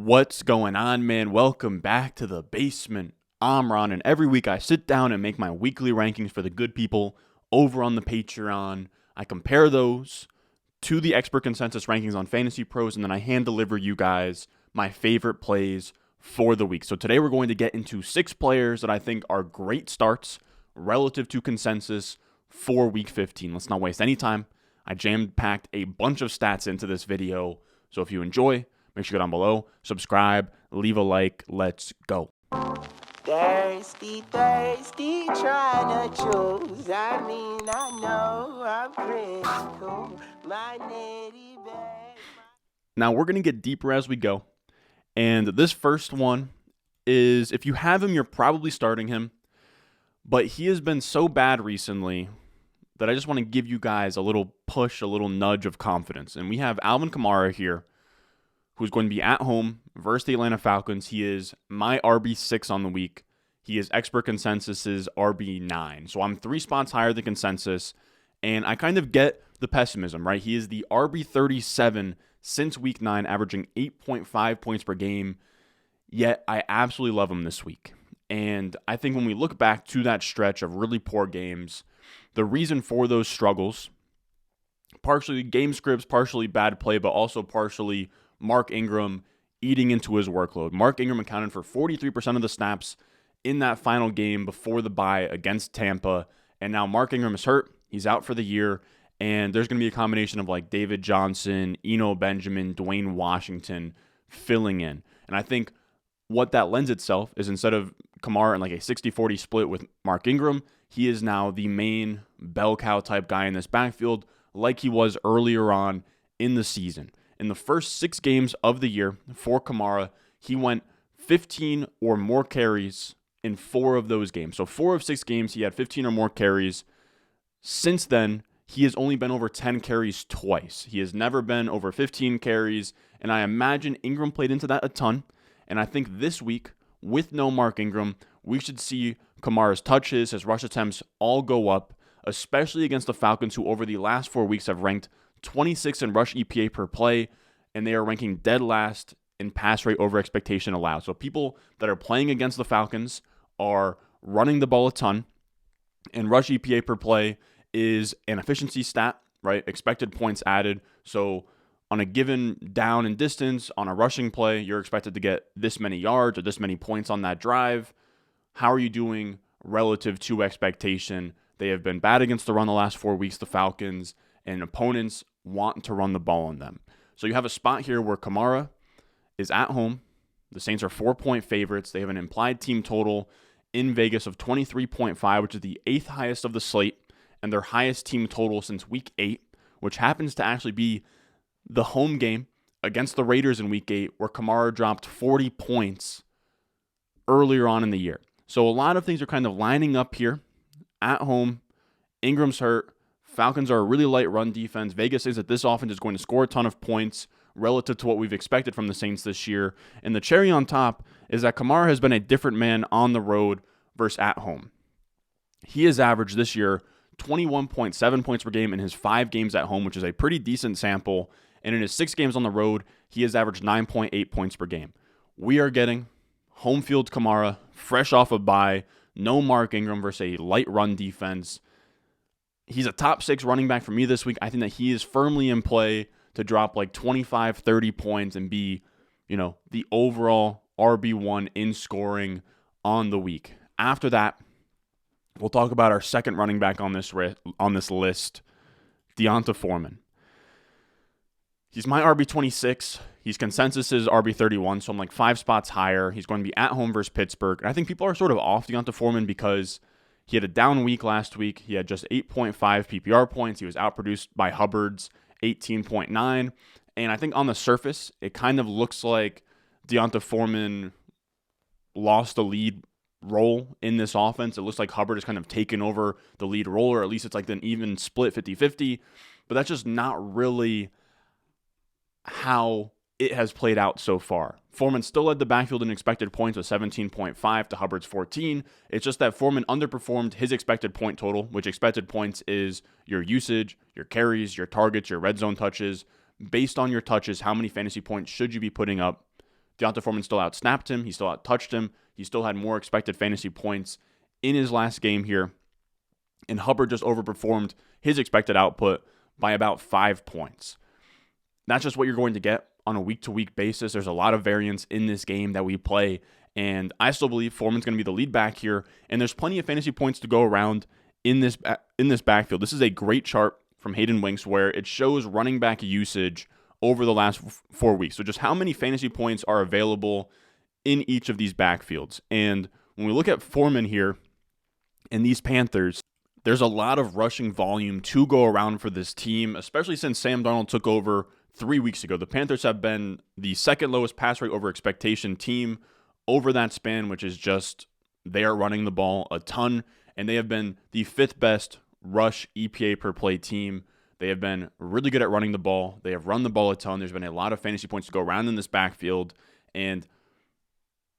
What's going on, man? Welcome back to the basement. I'm Ron, and every week I sit down and make my weekly rankings for the good people over on the Patreon. I compare those to the expert consensus rankings on Fantasy Pros, and then I hand deliver you guys my favorite plays for the week. So today we're going to get into 6 players that I think are great starts relative to consensus for Week 15. Let's not waste any time. I jam-packed a bunch of stats into this video, so if you enjoy, make sure you go down below, subscribe, leave a like, let's go. Thirsty, trying to choose. I know I'm pretty cool. My nitty bag. Now, we're going to get deeper as we go, and this first one is, if you have him, you're probably starting him, but he has been so bad recently that I just want to give you guys a little push, a little nudge of confidence. And we have Alvin Kamara here, who's going to be at home versus the Atlanta Falcons. He is my RB6 on the week. He is expert consensus's RB9. So I'm 3 spots higher than consensus, and I kind of get the pessimism, right? He is the RB37 since week 9, averaging 8.5 points per game, yet I absolutely love him this week. And I think when we look back to that stretch of really poor games, the reason for those struggles, partially game scripts, partially bad play, but also partially Mark Ingram eating into his workload. Mark Ingram accounted for 43% of the snaps in that final game before the bye against Tampa, and now Mark Ingram is hurt. He's out for the year, and there's going to be a combination of like David Johnson, Eno Benjamin, Dwayne Washington filling in. And I think what that lends itself is, instead of Kamara in like a 60-40 split with Mark Ingram, he is now the main bell cow type guy in this backfield like he was earlier on in the season. In the first 6 games of the year for Kamara, he went 15 or more carries in 4 of those games. So 4 of 6 games, he had 15 or more carries. Since then, he has only been over 10 carries twice. He has never been over 15 carries, and I imagine Ingram played into that a ton. And I think this week, with no Mark Ingram, we should see Kamara's touches, his rush attempts all go up, especially against the Falcons, who over the last 4 weeks have ranked 26 in rush EPA per play, and they are ranking dead last in pass rate over expectation allowed. So people that are playing against the Falcons are running the ball a ton, and rush EPA per play is an efficiency stat, right? Expected points added. So on a given down and distance, on a rushing play, you're expected to get this many yards or this many points on that drive. How are you doing relative to expectation? They have been bad against the run the last 4 weeks, the Falcons, and opponents want to run the ball on them. So you have a spot here where Kamara is at home. The Saints are 4-point favorites. They have an implied team total in Vegas of 23.5, which is the 8th highest of the slate, and their highest team total since week 8, which happens to actually be the home game against the Raiders in week 8, where Kamara dropped 40 points earlier on in the year. So a lot of things are kind of lining up here. At home, Ingram's hurt. Falcons are a really light run defense. Vegas says that this offense is going to score a ton of points relative to what we've expected from the Saints this year. And the cherry on top is that Kamara has been a different man on the road versus at home. He has averaged this year 21.7 points per game in his 5 games at home, which is a pretty decent sample. And in his 6 games on the road, he has averaged 9.8 points per game. We are getting home field Kamara, fresh off a bye, no Mark Ingram versus a light run defense. He's a top 6 running back for me this week. I think that he is firmly in play to drop like 25, 30 points and be, the overall RB1 in scoring on the week. After that, we'll talk about our second running back on this list, Foreman. He's my RB26. He's consensus's RB31, so I'm like 5 spots higher. He's going to be at home versus Pittsburgh. And I think people are sort of off Foreman because he had a down week last week. He had just 8.5 PPR points. He was outproduced by Hubbard's 18.9. And I think on the surface, it kind of looks like Foreman lost the lead role in this offense. It looks like Hubbard has kind of taken over the lead role, or at least it's like an even split 50-50. But that's just not really how it has played out so far. Foreman still led the backfield in expected points with 17.5 to Hubbard's 14. It's just that Foreman underperformed his expected point total, which expected points is your usage, your carries, your targets, your red zone touches. Based on your touches, how many fantasy points should you be putting up Deonta Foreman still outsnapped him. He still outtouched him. He still had more expected fantasy points in his last game here. And Hubbard just overperformed his expected output by about 5 points. That's just what you're going to get on a week-to-week basis. There's a lot of variance in this game that we play, and I still believe Foreman's going to be the lead back here, and there's plenty of fantasy points to go around in this backfield. This is a great chart from Hayden Winks where it shows running back usage over the last 4 weeks. So just how many fantasy points are available in each of these backfields. And when we look at Foreman here and these Panthers, there's a lot of rushing volume to go around for this team, especially since Sam Darnold took over 3 weeks ago. The Panthers have been the second lowest pass rate over expectation team over that span, which is just they are running the ball a ton, and they have been the 5th best rush EPA per play team. They have been really good at running the ball. They have run the ball a ton. There's been a lot of fantasy points to go around in this backfield, and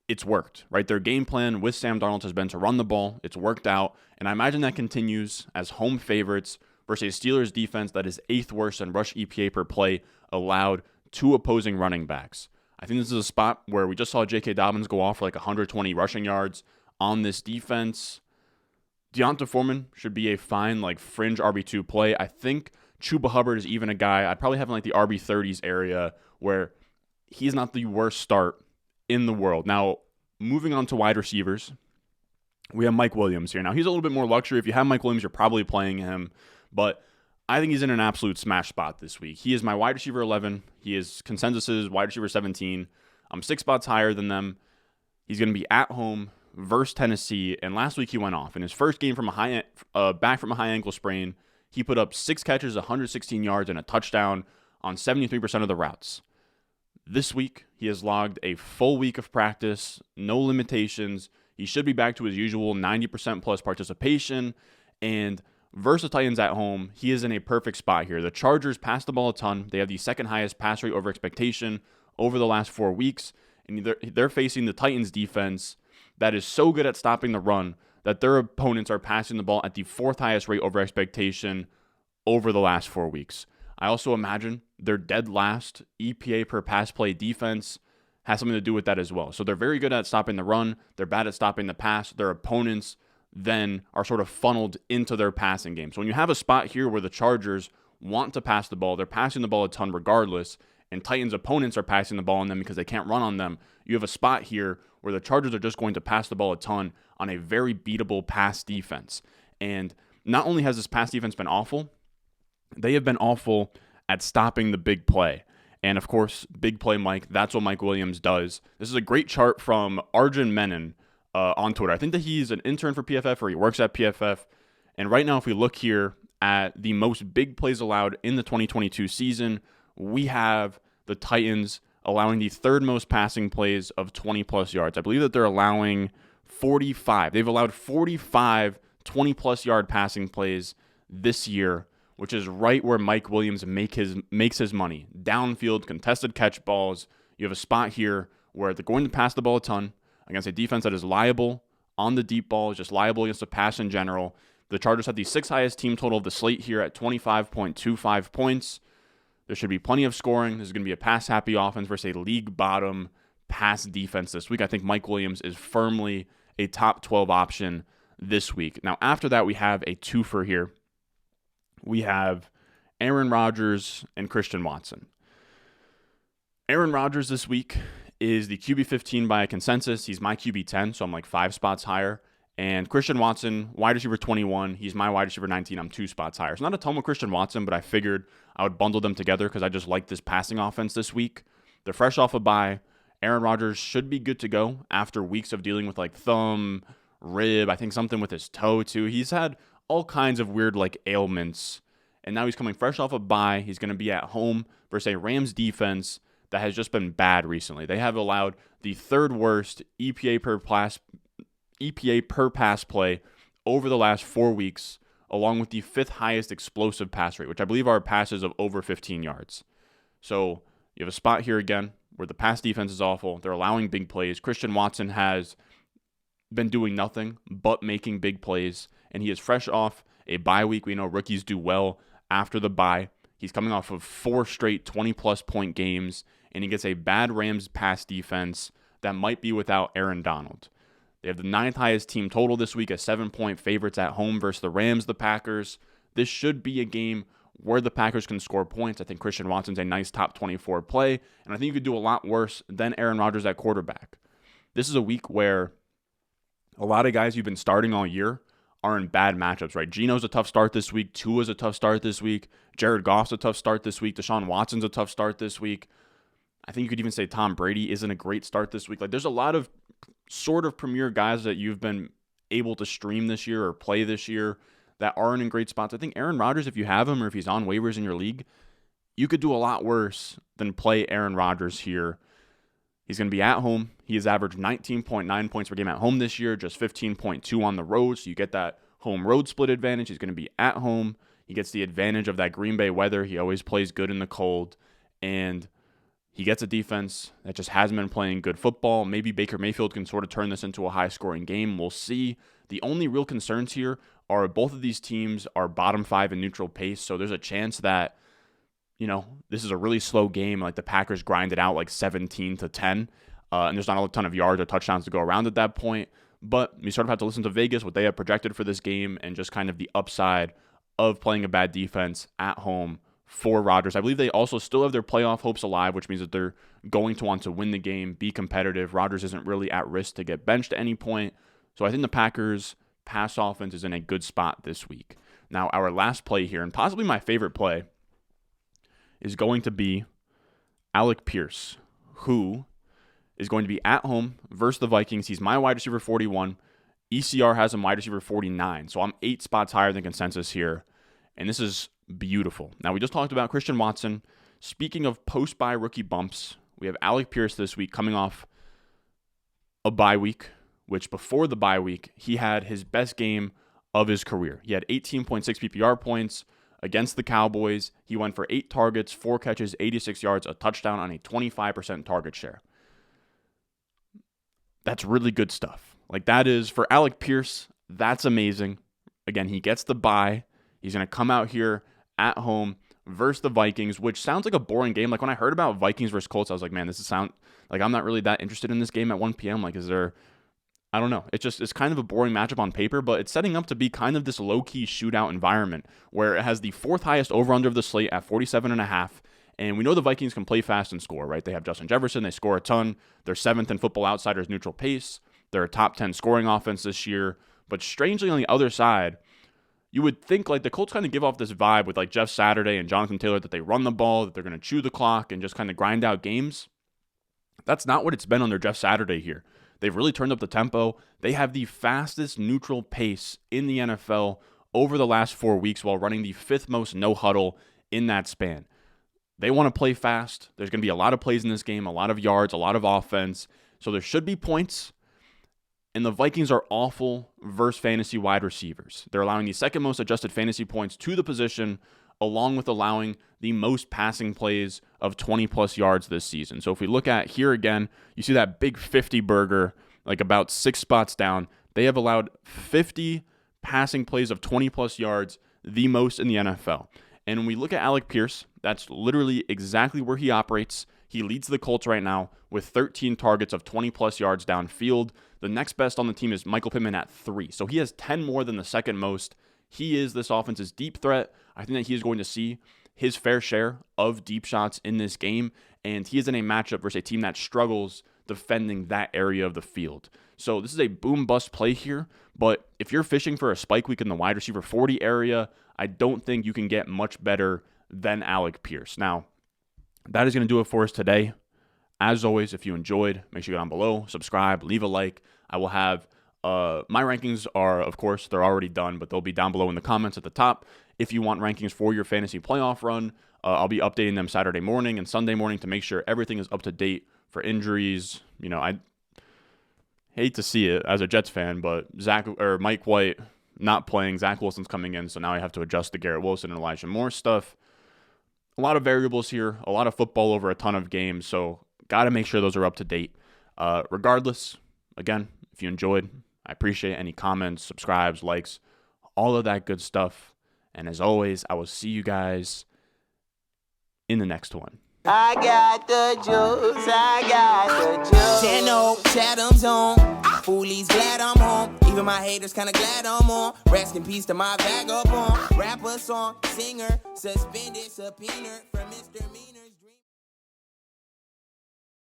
it's worked, right? Their game plan with Sam Darnold has been to run the ball. It's worked out, and I imagine that continues as home favorites versus a Steelers defense that is 8th worst in rush EPA per play allowed to opposing running backs. I think this is a spot where we just saw J.K. Dobbins go off for like 120 rushing yards on this defense. Deonta Foreman should be a fine, like, fringe RB2 play. I think Chuba Hubbard is even a guy I'd probably have in like the RB30s area where he's not the worst start in the world. Now, moving on to wide receivers, we have Mike Williams here. Now, he's a little bit more luxury. If you have Mike Williams, you're probably playing him, but I think he's in an absolute smash spot this week. He is my wide receiver 11. He is consensus's wide receiver 17. I'm 6 spots higher than them. He's going to be at home versus Tennessee, and last week he went off. In his first game from back from a high ankle sprain, he put up 6 catches, 116 yards, and a touchdown on 73% of the routes. This week, he has logged a full week of practice, no limitations. He should be back to his usual 90% plus participation, and versus the Titans at home, he is in a perfect spot here. The Chargers pass the ball a ton. They have the 2nd highest pass rate over expectation over the last 4 weeks, and they're facing the Titans defense that is so good at stopping the run that their opponents are passing the ball at the 4th highest rate over expectation over the last 4 weeks. I also imagine their dead last EPA per pass play defense has something to do with that as well. So they're very good at stopping the run. They're bad at stopping the pass. Their opponents then are sort of funneled into their passing game. So when you have a spot here where the Chargers want to pass the ball, they're passing the ball a ton regardless, and Titans opponents are passing the ball on them because they can't run on them, you have a spot here where the Chargers are just going to pass the ball a ton on a very beatable pass defense. And not only has this pass defense been awful, they have been awful at stopping the big play. And of course, big play Mike, that's what Mike Williams does. This is a great chart from Arjun Menon on Twitter. I think that he's an intern for PFF or he works at PFF. And right now, if we look here at the most big plays allowed in the 2022 season, we have the Titans allowing the 3rd most passing plays of 20-plus yards. I believe that they're allowing 45. They've allowed 45 20-plus yard passing plays this year, which is right where Mike Williams makes his money. Downfield, contested catch balls. You have a spot here where they're going to pass the ball a ton against a defense that is liable on the deep ball, is just liable against the pass in general. The Chargers have the 6th highest team total of the slate here at 25.25 points. There should be plenty of scoring. This is going to be a pass-happy offense versus a league-bottom pass defense this week. I think Mike Williams is firmly a top 12 option this week. Now, after that, we have a twofer here. We have Aaron Rodgers and Christian Watson. Aaron Rodgers this week is the QB 15 by consensus. He's my QB 10, so I'm like 5 spots higher. And Christian Watson, wide receiver 21. He's my wide receiver 19. I'm 2 spots higher. It's not a ton with Christian Watson, but I figured I would bundle them together because I just like this passing offense this week. They're fresh off a bye. Aaron Rodgers should be good to go after weeks of dealing with like thumb, rib, I think something with his toe too. He's had all kinds of weird like ailments. And now he's coming fresh off a bye. He's going to be at home versus a Rams defense that has just been bad recently. They have allowed the 3rd worst EPA per pass play over the last 4 weeks, along with the 5th highest explosive pass rate, which I believe are passes of over 15 yards. So you have a spot here again where the pass defense is awful. They're allowing big plays. Christian Watson has been doing nothing but making big plays, and he is fresh off a bye week. We know rookies do well after the bye. He's coming off of 4 straight 20-plus point games, and he gets a bad Rams pass defense that might be without Aaron Donald. They have the 9th highest team total this week as 7-point favorites at home versus the Rams, the Packers. This should be a game where the Packers can score points. I think Christian Watson's a nice top 24 play, and I think you could do a lot worse than Aaron Rodgers at quarterback. This is a week where a lot of guys you've been starting all year are in bad matchups, right? Geno's a tough start this week. Tua's a tough start this week. Jared Goff's a tough start this week. Deshaun Watson's a tough start this week. I think you could even say Tom Brady isn't a great start this week. Like, there's a lot of sort of premier guys that you've been able to stream this year or play this year that aren't in great spots. I think Aaron Rodgers, if you have him or if he's on waivers in your league, you could do a lot worse than play Aaron Rodgers here. He's going to be at home. He has averaged 19.9 points per game at home this year, just 15.2 on the road. So you get that home-road split advantage. He's going to be at home. He gets the advantage of that Green Bay weather. He always plays good in the cold. And he gets a defense that just hasn't been playing good football. Maybe Baker Mayfield can sort of turn this into a high-scoring game. We'll see. The only real concerns here are both of these teams are bottom 5 in neutral pace. So there's a chance that, this is a really slow game. Like the Packers grind it out like 17-10. And there's not a ton of yards or touchdowns to go around at that point. But we sort of have to listen to Vegas, what they have projected for this game, and just kind of the upside of playing a bad defense at home for Rodgers. I believe they also still have their playoff hopes alive, which means that they're going to want to win the game, be competitive. Rodgers isn't really at risk to get benched at any point. So I think the Packers' pass offense is in a good spot this week. Now, our last play here, and possibly my favorite play, is going to be Alec Pierce, who is going to be at home versus the Vikings. He's my wide receiver 41. ECR has him wide receiver 49. So I'm 8 spots higher than consensus here. And this is beautiful. Now, we just talked about Christian Watson. Speaking of post-bye rookie bumps, we have Alec Pierce this week coming off a bye week, which before the bye week, he had his best game of his career. He had 18.6 PPR points against the Cowboys. He went for 8 targets, 4 catches, 86 yards, a touchdown on a 25% target share. That's really good stuff. Like, that is, for Alec Pierce, that's amazing. Again, he gets the bye. He's going to come out here at home versus the Vikings, which sounds like a boring game. Like, when I heard about Vikings versus Colts, I was like, man, I'm not really that interested in this game at 1 p.m. Like, I don't know. It's kind of a boring matchup on paper, but it's setting up to be kind of this low-key shootout environment where it has the 4th highest over-under of the slate at 47.5. And we know the Vikings can play fast and score, right? They have Justin Jefferson. They score a ton. They're 7th in Football Outsiders neutral pace. They're a top 10 scoring offense this year. But strangely, on the other side, you would think like the Colts kind of give off this vibe with like Jeff Saturday and Jonathan Taylor that they run the ball, that they're going to chew the clock and just kind of grind out games. That's not what it's been under Jeff Saturday here. They've really turned up the tempo. They have the fastest neutral pace in the NFL over the last 4 weeks while running the 5th most no huddle in that span. They want to play fast. There's going to be a lot of plays in this game, a lot of yards, a lot of offense. So there should be points. And the Vikings are awful versus fantasy wide receivers. They're allowing the 2nd most adjusted fantasy points to the position, along with allowing the most passing plays of 20-plus yards this season. So if we look at here again, you see that big 50 burger, like about 6 spots down. They have allowed 50 passing plays of 20-plus yards, the most in the NFL. And when we look at Alec Pierce, that's literally exactly where he operates. He leads the Colts right now with 13 targets of 20-plus yards downfield. The next best on the team is Michael Pittman at 3. So he has 10 more than the 2nd most. He is this offense's deep threat. I think that he is going to see his fair share of deep shots in this game, and he is in a matchup versus a team that struggles defending that area of the field. So this is a boom-bust play here, but if you're fishing for a spike week in the wide receiver 40 area, I don't think you can get much better than Alec Pierce. Now, that is going to do it for us today. As always, if you enjoyed, make sure you go down below, subscribe, leave a like. I will have my rankings are, of course, they're already done, but they'll be down below in the comments at the top. If you want rankings for your fantasy playoff run, I'll be updating them Saturday morning and Sunday morning to make sure everything is up to date for injuries. I hate to see it as a Jets fan, but Mike White not playing, Zach Wilson's coming in, so now I have to adjust to Garrett Wilson and Elijah Moore stuff. A lot of variables here, a lot of football over a ton of games, so got to make sure those are up to date. Regardless, again, if you enjoyed, I appreciate any comments, subscribes, likes, all of that good stuff. And as always, I will see you guys in the next one. I got the juice, I got the juice. 10-0, Chatham's on. Foolies glad I'm home. Even my haters kinda glad I'm on. Rest in peace to my vagabond. Rapper, song, singer, suspended, subpoena from misdemeanor.